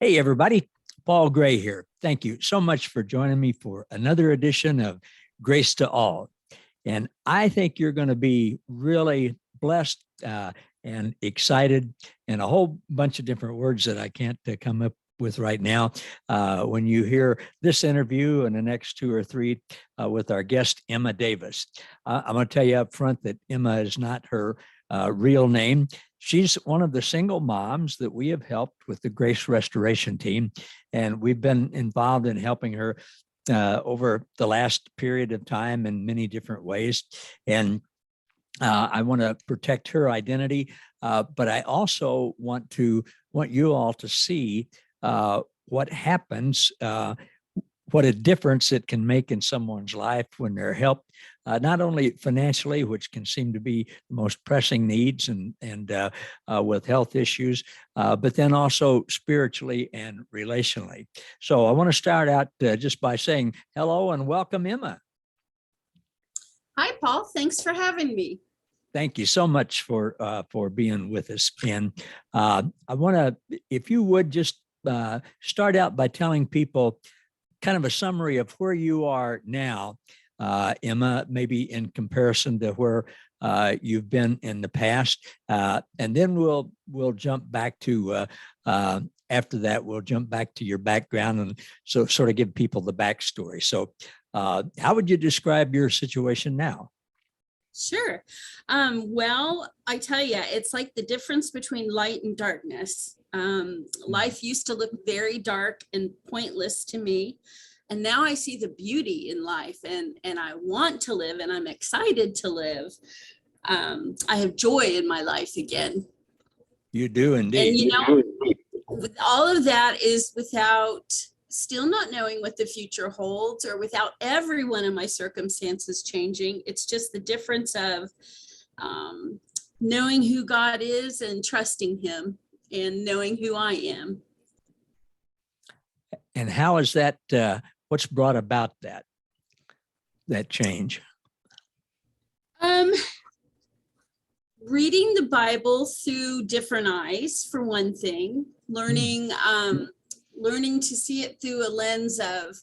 Hey, everybody. Paul Gray here. Thank you so much for joining me for another edition of Grace to All. And I think you're going to be really blessed and excited, and a whole bunch of different words that I can't come up with right now when you hear this interview and the next two or three with our guest, Emma Davis. I'm going to tell you up front that Emma is not her real name. She's one of the single moms that we have helped with the Grace Restoration Team, and we've been involved in helping her over the last period of time in many different ways. And I want to protect her identity, but I also want you all to see what happens, what a difference it can make in someone's life when they're helped, not only financially, which can seem to be the most pressing needs and with health issues, but then also spiritually and relationally. So I want to start out just by saying hello and welcome, Emma. Hi, Paul. Thanks for having me. Thank you so much for being with us. And I want to, if you would just start out by telling people kind of a summary of where you are now, Emma, maybe in comparison to where you've been in the past, and then we'll jump back to after that we'll jump back to your background and so sort of give people the backstory. So, how would you describe your situation now? Sure. Well, I tell you, it's like the difference between light and darkness. Life used to look very dark and pointless to me. And now I see the beauty in life and I want to live and I'm excited to live. I have joy in my life again. You do indeed. And with all of that is without still not knowing what the future holds or without every one of my circumstances changing. It's just the difference of knowing who God is and trusting him and knowing who I am. And how is that, what's brought about that change? Reading the Bible through different eyes, for one thing, learning to see it through a lens of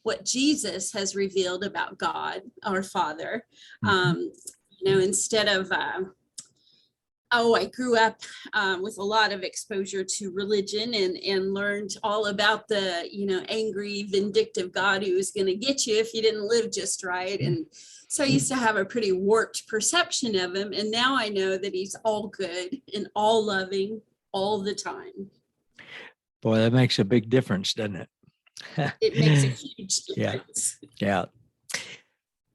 what Jesus has revealed about God, our Father. Instead of, I grew up with a lot of exposure to religion and learned all about the, angry, vindictive God who was going to get you if you didn't live just right. And so I used to have a pretty warped perception of him. And now I know that he's all good and all loving all the time. Boy, that makes a big difference, doesn't it? It makes a huge difference. Yeah.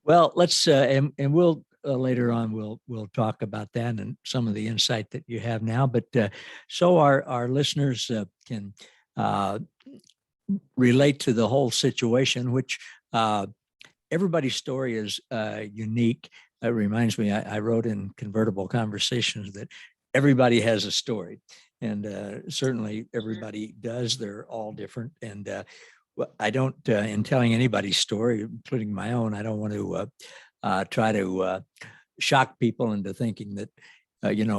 Well, let's and we'll later on we'll talk about that and some of the insight that you have now. But so our listeners can relate to the whole situation, which everybody's story is unique. It reminds me, I wrote in Convertible Conversations that everybody has a story. And certainly everybody does. They're all different. And I don't, in telling anybody's story, including my own, I don't want to try to shock people into thinking that,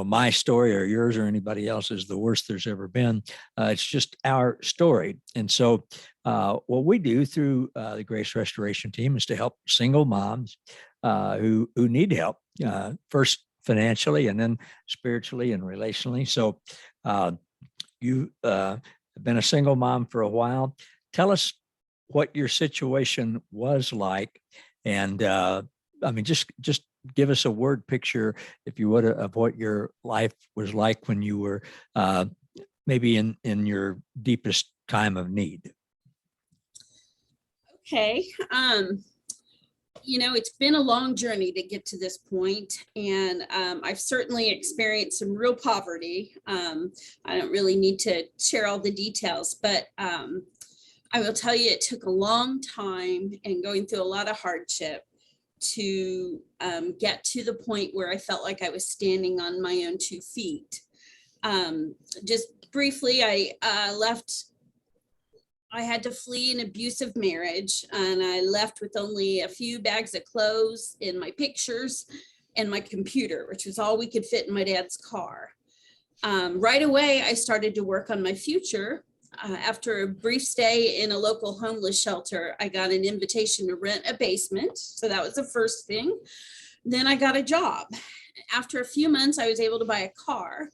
my story or yours or anybody else is the worst there's ever been. It's just our story. And so what we do through the Grace Restoration Team is to help single moms who need help, first financially and then spiritually and relationally. So you have been a single mom for a while. Tell us what your situation was like. And just give us a word picture, if you would, of what your life was like when you were maybe in your deepest time of need. Okay. It's been a long journey to get to this point, and I've certainly experienced some real poverty. I don't really need to share all the details, but I will tell you it took a long time and going through a lot of hardship to get to the point where I felt like I was standing on my own 2 feet. Just briefly, I left. I had to flee an abusive marriage, and I left with only a few bags of clothes and my pictures and my computer, which was all we could fit in my dad's car. Right away, I started to work on my future After a brief stay in a local homeless shelter, I got an invitation to rent a basement. So that was the first thing. Then I got a job. After a few months, I was able to buy a car.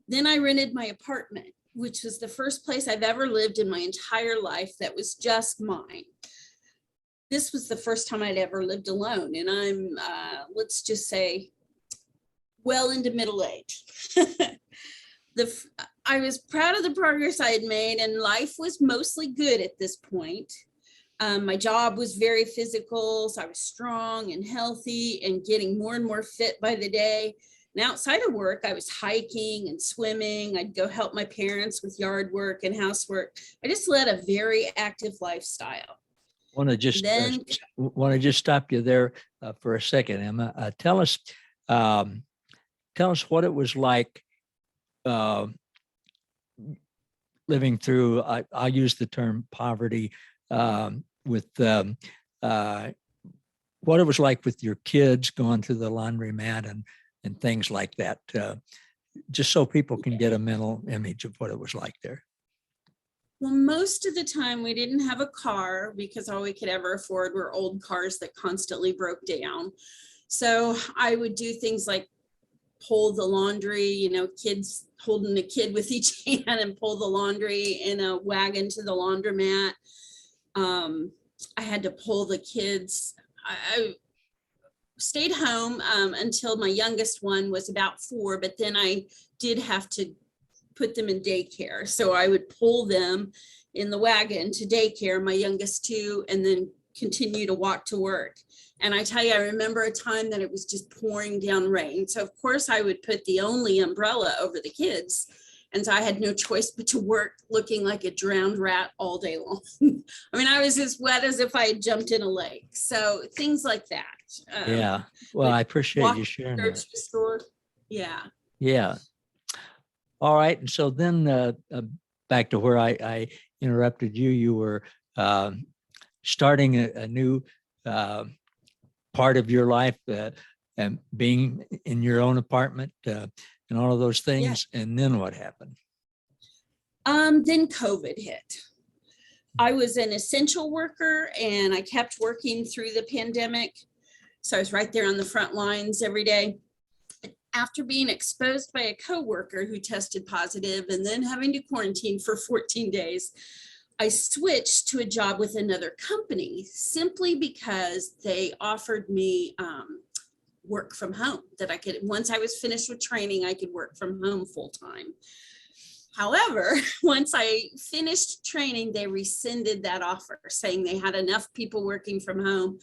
Then I rented my apartment, which was the first place I've ever lived in my entire life that was just mine. This was the first time I'd ever lived alone. And I'm, let's just say, well into middle age. I was proud of the progress I had made, and life was mostly good at this point. My job was very physical, so I was strong and healthy and getting more and more fit by the day. And outside of work, I was hiking and swimming. I'd go help my parents with yard work and housework. I just led a very active lifestyle. Want to just stop you there for a second, Emma. Tell us what it was like living through. I'll use the term poverty with what it was like with your kids going to the laundromat and things like that. Just so people can get a mental image of what it was like there. Well, most of the time we didn't have a car because all we could ever afford were old cars that constantly broke down. So I would do things like pull the laundry, kids holding a kid with each hand and pull the laundry in a wagon to the laundromat. I had to pull the kids. I stayed home until my youngest one was about 4, but then I did have to put them in daycare. So I would pull them in the wagon to daycare, my youngest 2, and then continue to walk to work. And I tell you, I remember a time that it was just pouring down rain. So of course I would put the only umbrella over the kids. And so I had no choice but to work looking like a drowned rat all day long. I mean, I was as wet as if I had jumped in a lake. So things like that. Yeah. Well, I appreciate you sharing that. Store. Yeah. Yeah. All right. And so then back to where I interrupted you, you were starting a new part of your life and being in your own apartment and all of those things. Yeah. And then what happened? Then COVID hit. I was an essential worker and I kept working through the pandemic. So I was right there on the front lines every day. After being exposed by a coworker who tested positive and then having to quarantine for 14 days, I switched to a job with another company simply because they offered me work from home, that I could, once I was finished with training, I could work from home full time. However, once I finished training, they rescinded that offer, saying they had enough people working from home.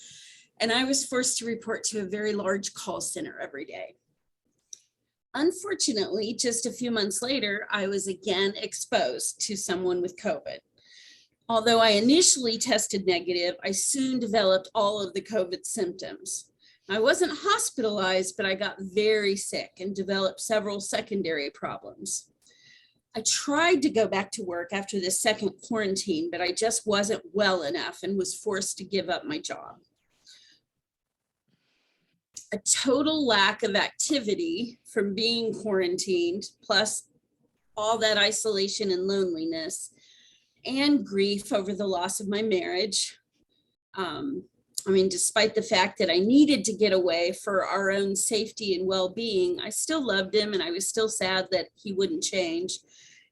And I was forced to report to a very large call center every day. Unfortunately, just a few months later, I was again exposed to someone with COVID. Although I initially tested negative, I soon developed all of the COVID symptoms. I wasn't hospitalized, but I got very sick and developed several secondary problems. I tried to go back to work after the second quarantine, but I just wasn't well enough and was forced to give up my job. A total lack of activity from being quarantined, plus all that isolation and loneliness, and grief over the loss of my marriage. Despite the fact that I needed to get away for our own safety and well-being, I still loved him and I was still sad that he wouldn't change.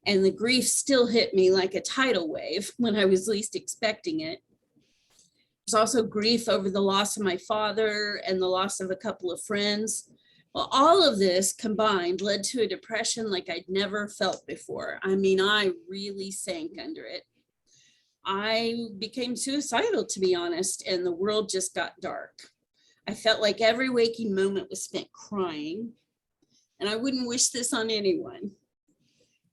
And the grief still hit me like a tidal wave when I was least expecting it. There's also grief over the loss of my father and the loss of a couple of friends. Well, all of this combined led to a depression like I'd never felt before. I really sank under it. I became suicidal, to be honest, and the world just got dark. I felt like every waking moment was spent crying, and I wouldn't wish this on anyone.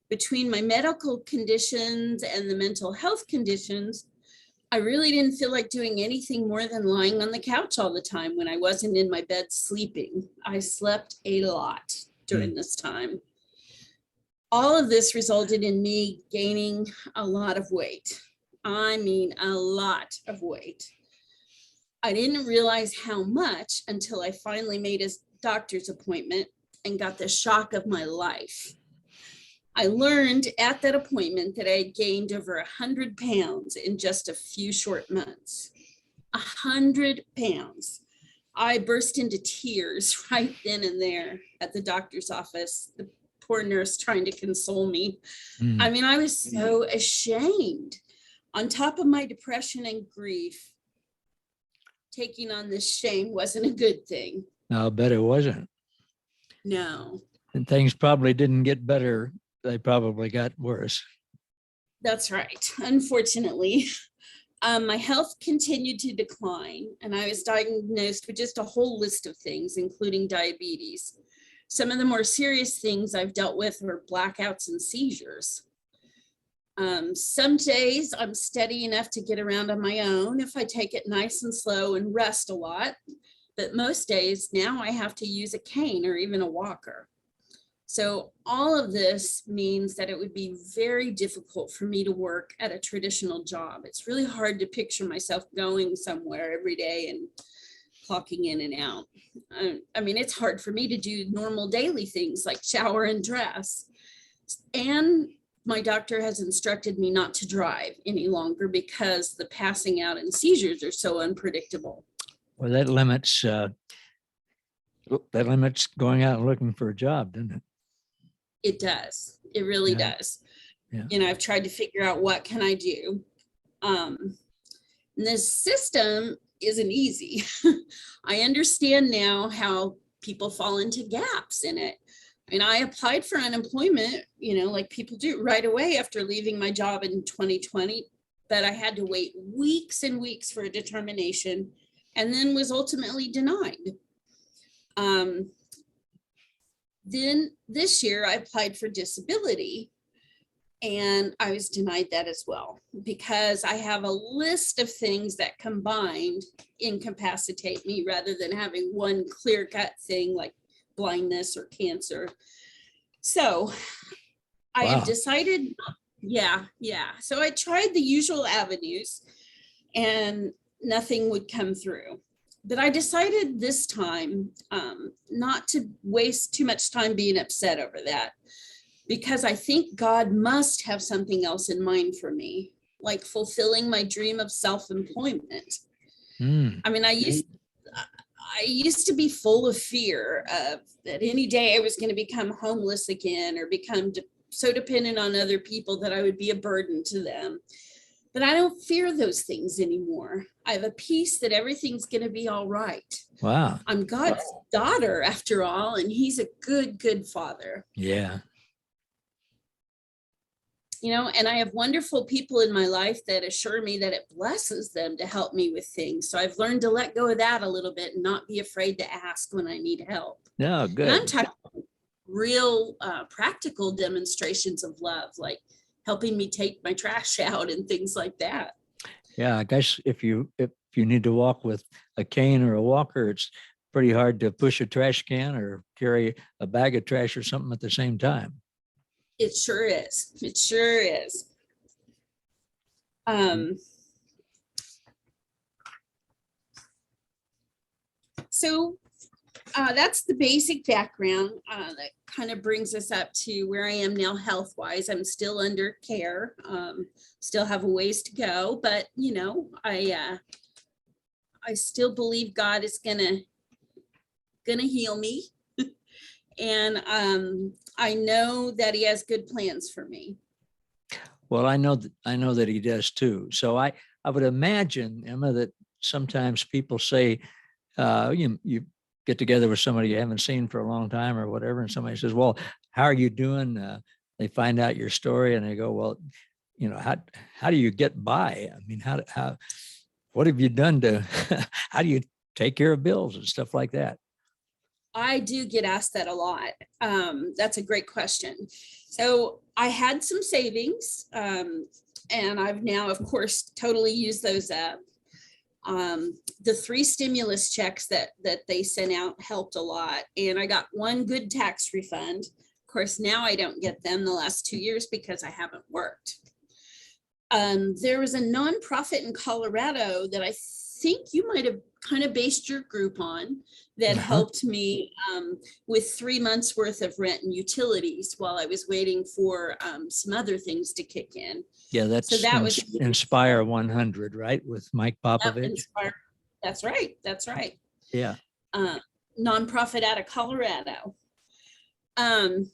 Between my medical conditions and the mental health conditions, I really didn't feel like doing anything more than lying on the couch all the time when I wasn't in my bed sleeping. I slept a lot during this time. All of this resulted in me gaining a lot of weight. A lot of weight. I didn't realize how much until I finally made a doctor's appointment and got the shock of my life. I learned at that appointment that I had gained over 100 pounds in just a few short months. 100 pounds. I burst into tears right then and there at the doctor's office, the poor nurse trying to console me. Mm. I mean, I was so ashamed. On top of my depression and grief, taking on this shame wasn't a good thing. I'll bet it wasn't. No. And things probably didn't get better. They probably got worse. That's right. Unfortunately, my health continued to decline, and I was diagnosed with just a whole list of things, including diabetes. Some of the more serious things I've dealt with were blackouts and seizures. Some days I'm steady enough to get around on my own if I take it nice and slow and rest a lot. But most days now I have to use a cane or even a walker. So all of this means that it would be very difficult for me to work at a traditional job. It's really hard to picture myself going somewhere every day and clocking in and out. I mean, it's hard for me to do normal daily things like shower and dress. And my doctor has instructed me not to drive any longer because the passing out and seizures are so unpredictable. Well, that limits going out and looking for a job, doesn't it? It does. It really does. Yeah. You know, I've tried to figure out what can I do. And this system isn't easy. I understand now how people fall into gaps in it. I mean, I applied for unemployment, you know, like people do right away after leaving my job in 2020, but I had to wait weeks and weeks for a determination and then was ultimately denied. Then this year I applied for disability and I was denied that as well because I have a list of things that combined incapacitate me rather than having one clear-cut thing like blindness or cancer. So I have decided, So I tried the usual avenues and nothing would come through. But I decided this time not to waste too much time being upset over that because I think God must have something else in mind for me, like fulfilling my dream of self-employment. I mean, I used to be full of fear of that any day I was going to become homeless again or become so dependent on other people that I would be a burden to them. But I don't fear those things anymore. I have a peace that everything's going to be all right. Wow. I'm God's daughter after all, and he's a good, good father. Yeah. You know, and I have wonderful people in my life that assure me that it blesses them to help me with things. So I've learned to let go of that a little bit and not be afraid to ask when I need help. No, good. And I'm talking real practical demonstrations of love, like helping me take my trash out and things like that. Yeah, I guess if you need to walk with a cane or a walker, it's pretty hard to push a trash can or carry a bag of trash or something at the same time. It sure is. It sure is. So that's the basic background that kind of brings us up to where I am now health-wise. I'm still under care, still have a ways to go, but you know, I still believe God is gonna heal me, and I know that He has good plans for me. Well, I know that He does too. So I would imagine, Emma, that sometimes people say, you get together with somebody you haven't seen for a long time or whatever, and somebody says, well, how are you doing? They find out your story and they go, well, you know, how do you get by? I mean, what have you done to, how do you take care of bills and stuff like that? I do get asked that a lot. That's a great question. So I had some savings and I've now, of course, totally used those up. The 3 stimulus checks that they sent out helped a lot. And I got one good tax refund. Of course, now I don't get them the last 2 years because I haven't worked. There was a nonprofit in Colorado that I think you might have kind of based your group on that helped me with 3 months worth of rent and utilities while I was waiting for some other things to kick in. Yeah, that's So that was Inspire 100, right? With Mike Popovich. Inspire. That's right. That's right. Yeah. Nonprofit out of Colorado. And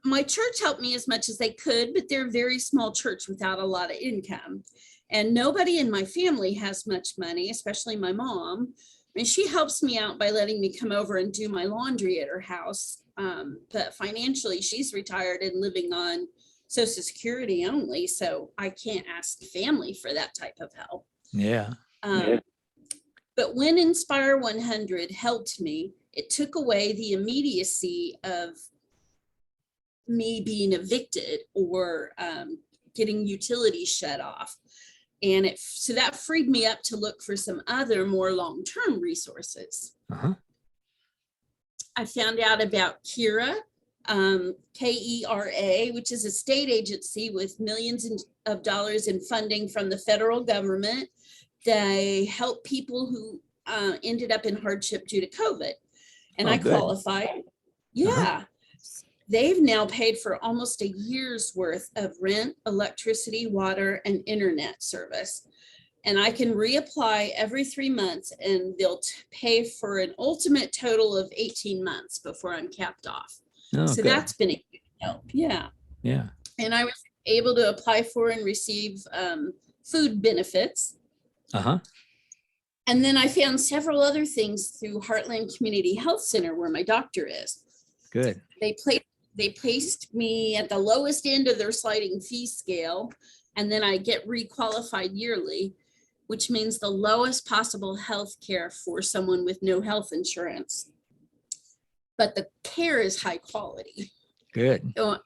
my church helped me as much as they could, but they're a very small church without a lot of income. And nobody in my family has much money, especially my mom. And she helps me out by letting me come over and do my laundry at her house. But financially, she's retired and living on Social Security only. So I can't ask family for that type of help. Yeah. But when Inspire 100 helped me, it took away the immediacy of me being evicted or getting utilities shut off. And so that freed me up to look for some other more long-term resources. I found out about KERA, KERA, which is a state agency with millions of dollars in funding from the federal government. They help people who ended up in hardship due to COVID. And I qualified. Yeah. They've now paid for almost a year's worth of rent, electricity, water, and internet service. And I can reapply every 3 months and they'll pay for an ultimate total of 18 months before I'm capped off. So that's been a huge help. Yeah. Yeah. And I was able to apply for and receive food benefits. And then I found several other things through Heartland Community Health Center where my doctor is. Good. They placed me at the lowest end of their sliding fee scale, and then I get requalified yearly, which means the lowest possible health care for someone with no health insurance. But the care is high quality. Good. So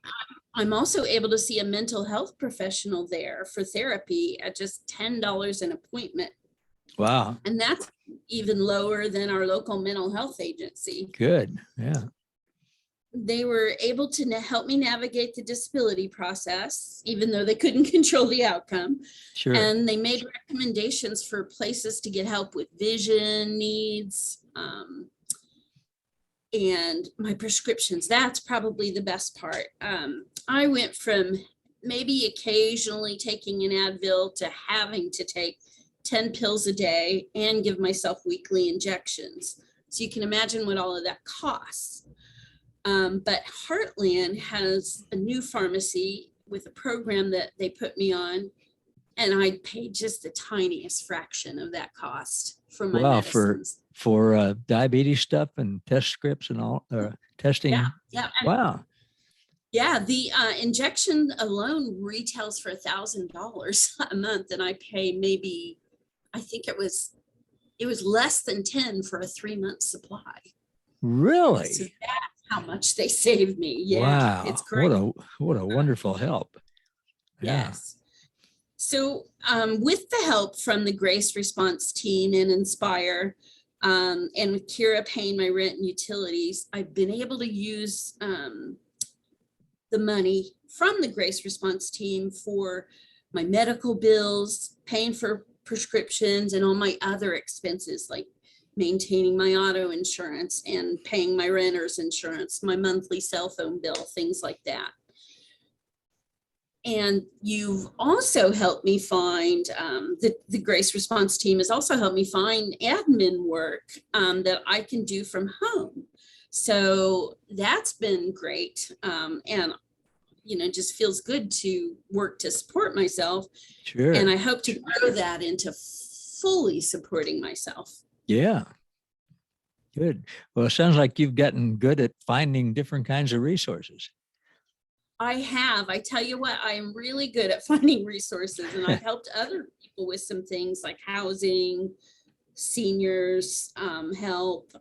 I'm also able to see a mental health professional there for therapy at just $10 an appointment. Wow. And that's even lower than our local mental health agency. Good. Yeah. They were able to help me navigate the disability process, even though they couldn't control the outcome. Sure. And they made recommendations for places to get help with vision needs and my prescriptions. That's probably the best part. I went from maybe occasionally taking an Advil to having to take 10 pills a day and give myself weekly injections. So you can imagine what all of that costs. But Heartland has a new pharmacy with a program that they put me on, and I paid just the tiniest fraction of that cost for my medicines. For diabetes stuff and test scripts and all testing. Yeah. Wow. Yeah, the injection alone retails for $1,000 a month, and I pay maybe, I think it was less than 10 for a 3-month supply. Really? So that's how much they saved me. Yeah, wow. It's great. What a wonderful help. Yes. So with the help from the Grace Response team and Inspire, and with KERA paying my rent and utilities, I've been able to use the money from the Grace Response team for my medical bills, paying for prescriptions, and all my other expenses like maintaining my auto insurance and paying my renter's insurance, my monthly cell phone bill, things like that. And you've also helped me find, the Grace Response team has also helped me find admin work that I can do from home. So that's been great. And, just feels good to work to support myself. Sure. And I hope to grow that into fully supporting myself. Yeah. Good. Well, it sounds like you've gotten good at finding different kinds of resources. I have. I tell you what, I am really good at finding resources, and I've helped other people with some things like housing, seniors, help,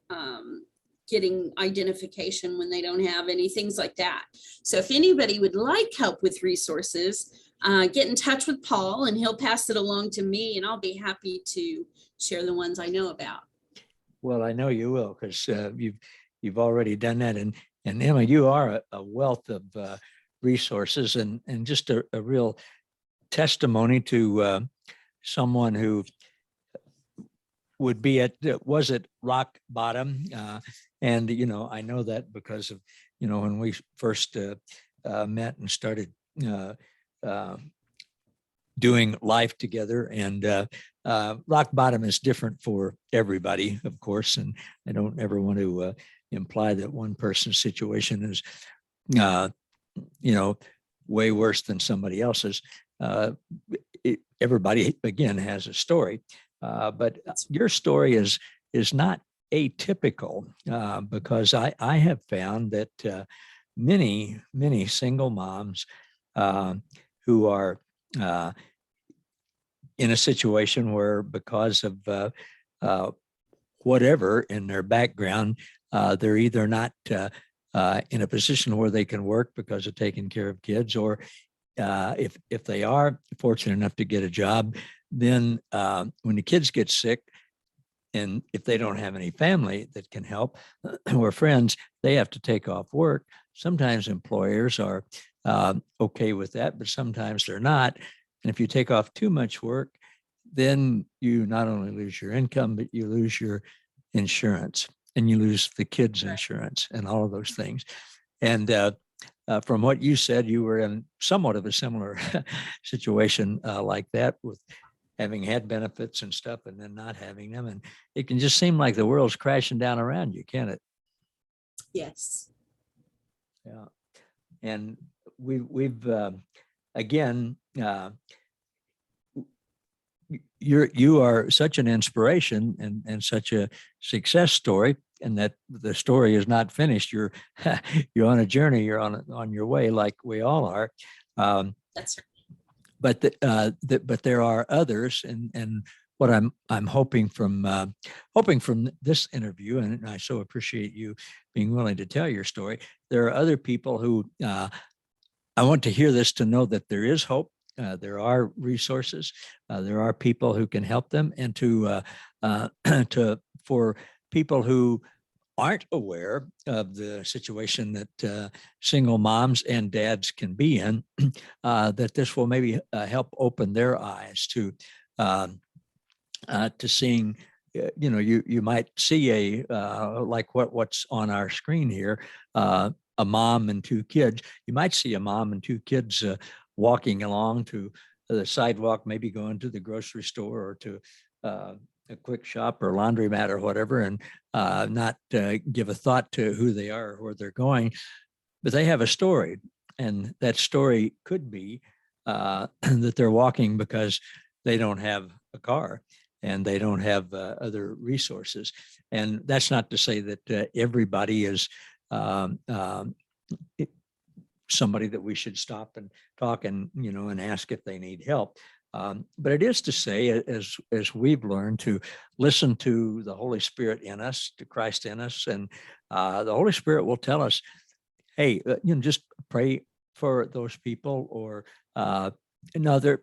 getting identification when they don't have any, things like that. So if anybody would like help with resources, get in touch with Paul and he'll pass it along to me, and I'll be happy to share the ones I know about. Well, I know you will, because you've already done that. And Emma, you are a wealth of resources and just a real testimony to someone who would be was at rock bottom. And, I know that because of, when we first met and started doing life together. And rock bottom is different for everybody, of course. And I don't ever want to imply that one person's situation is, way worse than somebody else's. Everybody, again, has a story. But your story is not atypical, because I have found that many single moms who are in a situation where, because of whatever in their background, they're either not in a position where they can work because of taking care of kids, or if they are fortunate enough to get a job, then when the kids get sick, and if they don't have any family that can help or friends, they have to take off work. Sometimes employers are okay with that, but sometimes they're not. And if you take off too much work, then you not only lose your income, but you lose your insurance, and you lose the kids' insurance and all of those things. And from what you said, you were in somewhat of a similar situation like that, with having had benefits and stuff and then not having them. And it can just seem like the world's crashing down around you, can't it? Yes. Yeah. And we've again, you are such an inspiration and such a success story, and that the story is not finished. You're you're on a journey. You're on your way, like we all are. That's right. But there are others, and what I'm hoping from this interview, and I so appreciate you being willing to tell your story. There are other people who I want to hear this, to know that there is hope. There are resources. There are people who can help them, and for people who aren't aware of the situation that single moms and dads can be in, that this will maybe help open their eyes to seeing. You might see like what's on our screen here, a mom and two kids. You might see a mom and two kids walking along to the sidewalk, maybe going to the grocery store or to a quick shop or laundromat or whatever, and not give a thought to who they are or where they're going. But they have a story, and that story could be that they're walking because they don't have a car and they don't have other resources. And that's not to say that everybody is somebody that we should stop and talk and ask if they need help. But it is to say, as we've learned, to listen to the Holy Spirit in us, to Christ in us, and the Holy Spirit will tell us, hey, just pray for those people, or no, they're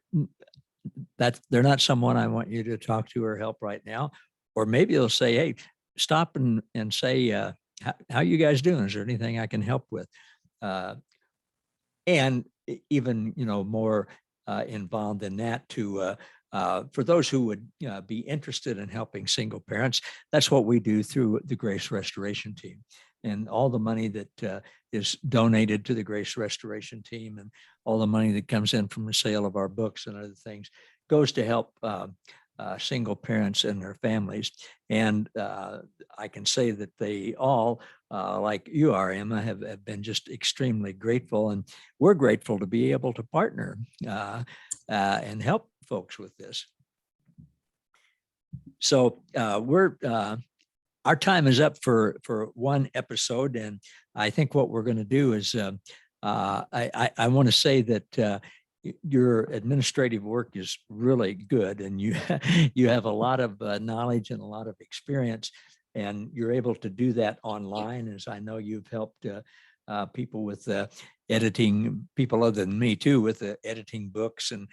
not someone I want you to talk to or help right now. Or maybe they'll say, hey, stop and say, how you guys doing? Is there anything I can help with? And even, more involved in that, for those who would be interested in helping single parents. That's what we do through the Grace Restoration Team. And all the money that is donated to the Grace Restoration Team, and all the money that comes in from the sale of our books and other things, goes to help single parents and their families. And I can say that they all, like you are, Emma, have been just extremely grateful. And we're grateful to be able to partner and help folks with this. So our time is up for one episode. And I think what we're going to do is I want to say that your administrative work is really good, and you you have a lot of knowledge and a lot of experience, and you're able to do that online. As I know, you've helped people with editing, people other than me too, with editing books, and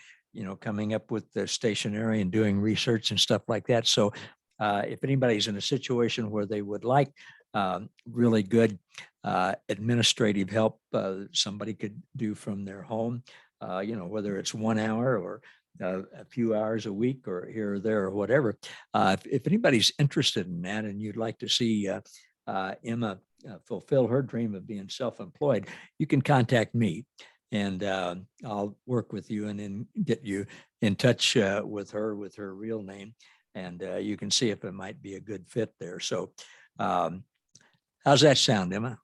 coming up with the stationery and doing research and stuff like that. So if anybody's in a situation where they would like really good administrative help, somebody could do from their home, whether it's 1 hour or a few hours a week or here or there or whatever. If anybody's interested in that and you'd like to see Emma fulfill her dream of being self-employed, you can contact me and I'll work with you and then get you in touch with her real name. And you can see if it might be a good fit there. So how's that sound, Emma?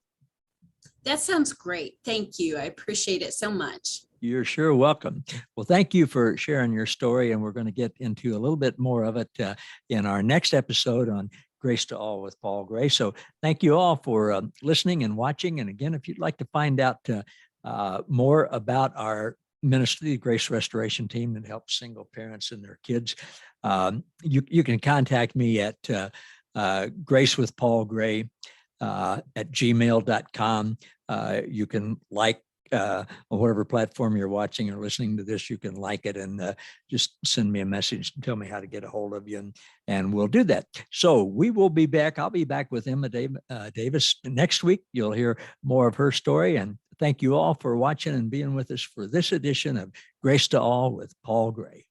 That sounds great. Thank you. I appreciate it so much. You're sure welcome. Well, thank you for sharing your story. And we're going to get into a little bit more of it in our next episode on Grace to All with Paul Gray. So thank you all for listening and watching. And again, if you'd like to find out more about our ministry, the Grace Restoration Team that helps single parents and their kids, you can contact me at Grace with Paul Gray at gmail.com. You can like on whatever platform you're watching or listening to this, you can like it and just send me a message and tell me how to get a hold of you, and we'll do that. So we will be back. I'll be back with Emma Davis next week. You'll hear more of her story. And thank you all for watching and being with us for this edition of Grace to All with Paul Gray.